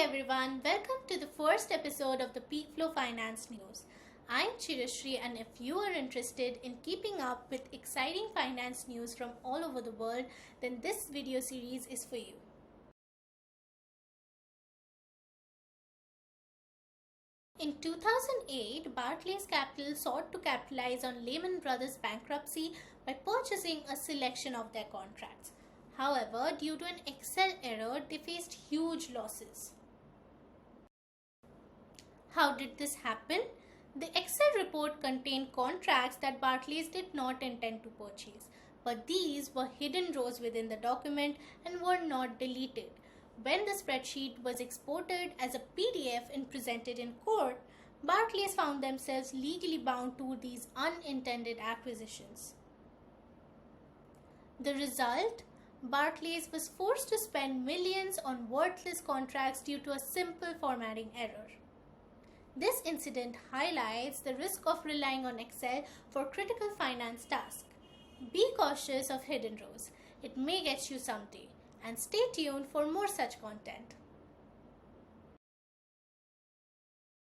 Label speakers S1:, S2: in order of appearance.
S1: everyone, welcome to the first episode of the Peakflo Finance News. I'm Chirashri, and if you are interested in keeping up with exciting finance news from all over the world, then this video series is for you. In 2008, Barclays Capital sought to capitalize on Lehman Brothers' bankruptcy by purchasing a selection of their contracts. However, due to an Excel error, they faced huge losses. How did this happen? The Excel report contained contracts that Barclays did not intend to purchase, but these were hidden rows within the document and were not deleted. When the spreadsheet was exported as a PDF and presented in court, Barclays found themselves legally bound to these unintended acquisitions. The result? Barclays was forced to spend millions on worthless contracts due to a simple formatting error. This incident highlights the risk of relying on Excel for critical finance tasks. Be cautious of hidden rows. It may get you someday. And stay tuned for more such content.